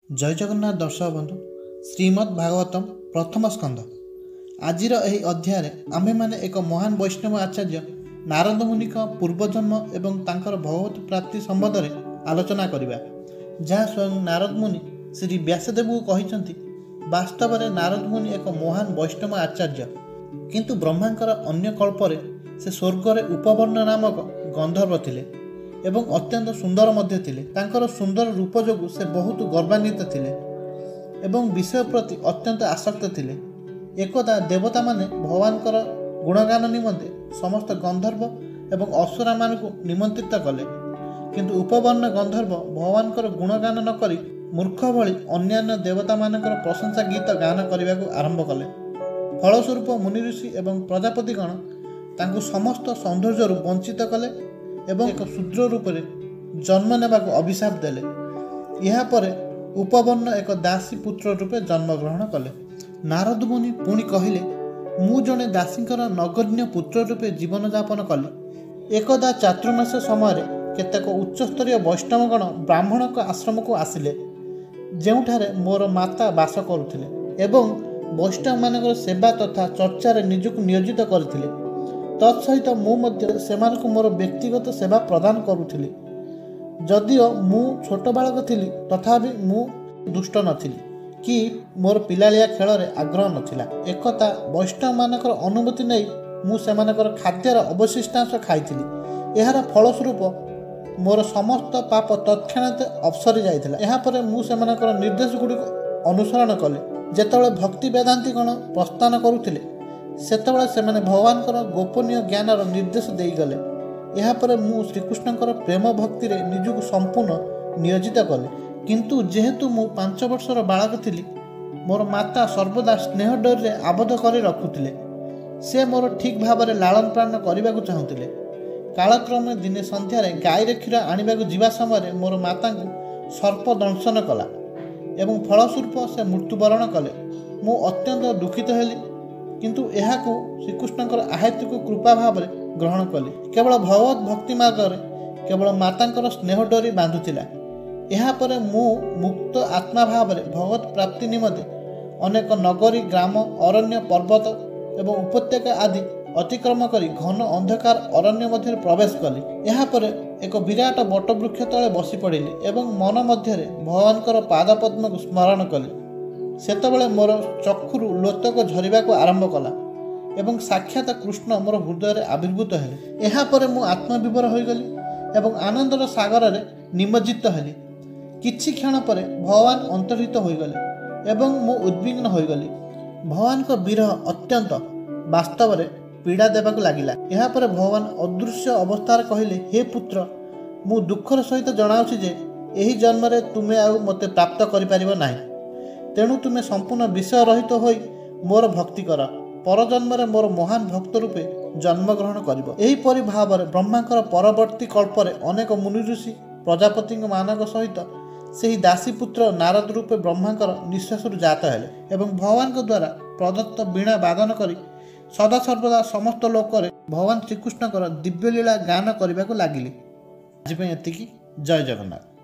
जय जगन्नाथ दर्शक बंधु श्रीमद् भागवतम प्रथम स्कंध आजिर एही अध्याय आम्भे माने एक महान वैष्णव आचार्य नारद मुनि पूर्वजन्म एवं तांकर भगवत प्राप्ति संबंध में आलोचना करिबा। जहाँ स्वयं नारद मुनि श्री व्यासदेव को कहिसंती वास्तव में नारद मुनि एक महान वैष्णव आचार्य किंतु ब्रह्मांकर अन्य कल्परे से स्वर्ग उपवर्ण नामक गंधर्व थिले एवं अत्यंत सुंदर मध्य थिले। तांकर सुंदर रूप जोगु से बहुत गर्वान्वित थिले एवं विषय प्रति अत्यंत आसक्त थिले। एकदा देवता माने भगवानकर गुणगान निमंते समस्त गंधर्व एवं अप्सरा मानकु निमंत्रित कले किंतु उपवर्ण गंधर्व भगवानकर गुणगान न करी मूर्ख भली अन्यान्य देवता मानकर प्रशंसा गीत गान करने आरंभ कले। फलस्वरूप मुनि ऋषि एवं प्रजापतिगण तांकु समस्त सौंदर्य वंचित कले एवं एक शूद्र रूप में जन्म नेबाक अभिशाप देले। यह पर उपवर्ण एक दासी पुत्र रूपे जन्म ग्रहण कले। नारद मुनि पुणी कहिले मु जने दासींकर नगण्य पुत्र रूपे जीवन यापन कली। एकदा चातुर्मास समय केतेक उच्चस्तरीय वैष्णवगण ब्राह्मण आश्रम को आसिले जेउठारे मोर माता वास करुथिले एवं वैष्णव मानकर सेवा तथा चर्चारे निजुक नियोजित करथिले। तत्सहित मु सेमानकु मोर व्यक्तिगत सेवा प्रदान करुथिली। जदिओ मु छोट बालक थिली तथापि मु दुष्ट नथिली कि मोर पिलालिया खेल रे आग्रह नथिला। एकता वैष्णव मानकर अनुमति नहीं मु सेमानकर खाद्यर अवशिष्टांश खाइथिली। एहार फलस्वरूप मोर समस्त पाप तत्क्षणात अपसरी जाइथिला। एहा परे मु सेमानकर निर्देश गुड़िक अनुसरण कले। जेतेबेले भक्ति वेदांतीगण प्रस्थान करुथिले सेतेबेले सेमाने भगवानकर गोपनीय ज्ञानर निर्देश देईगले। यह पर मु श्रीकृष्णकर प्रेम भक्ति रे निजुक संपूर्ण नियोजित कले। किंतु जेहेतु मु 5 वर्षर बालक थिली मोर माता सर्वदा स्नेह डोर रे आबद्ध कर रखुथिले। से मोर ठीक भाव में लालन पालन करने को चाहूतिले। कालक्रमे दिने संध्यारे गाईरे क्षीर आनिबाकु जिबा समय मोर माता को सर्प दंशन कला एवं फलस्वरूप से मृत्युवरण कले। मु अत्यंत दुखित हेली किंतु एहाकु श्रीकृष्णकर आहैतिक कृपा भाव में ग्रहण कली। केवल भगवत भक्ति मार्ग में केवल मातांकर स्नेह डोरी बांधुथिला। एहा परे मु मुक्त आत्मा भाव में भगवत प्राप्ति निमंते अनेक नगरी ग्राम अरण्य पर्वत एवं उपत्यका आदि अतिक्रम करी घन अंधकार अरण्य मध्य प्रवेश कली। यहाँ पर एक विराट बटवृक्ष तले बसी पड़िली एवं मन मध्य भगवानकर पादपद्म को स्मरण कली। सेतबेले मोर चक्षुरु लोतक झरिबा को आरंभ कला एवं साक्षात कृष्ण मोर हृदय आविर्भूत हेले। यहाँ पर मु आत्मविभोर हो गली एवं आनंदर सागर रे निमज्जित हेली। किछि क्षण पर भगवान अंतर्हित हो गले एवं मु उद्विग्न हो गली। भगवान को विरह अत्यंत वास्तव रे पीड़ा देबाक लागिला। यहाँ पर भगवान अदृश्य अवस्थार कहिले हे पुत्र मु दुखर सहित जनाउछि जे एही जन्म रे तुमे आ मते प्राप्त करि परिबो नाही। तेणु तुम्हें संपूर्ण विषय रहित हो मोर भक्ति कर परजन्म रे मोर महान भक्त रूपे जन्म ग्रहण करिबो। एही परि भाव में ब्रह्मांकर परवर्ती कल्परे अनेक मुनि ऋषि प्रजापति मानक सहित सेही दासी पुत्र नारद रूपे ब्रह्मांकर निश्वास जात हेले एवं भगवान द्वारा प्रदत्त वीणा वादन करी सदा सर्वदा समस्त लोक भगवान श्रीकृष्णकर दिव्य लीला गान करने को लगिले। आज एतिकी। जय जगन्नाथ।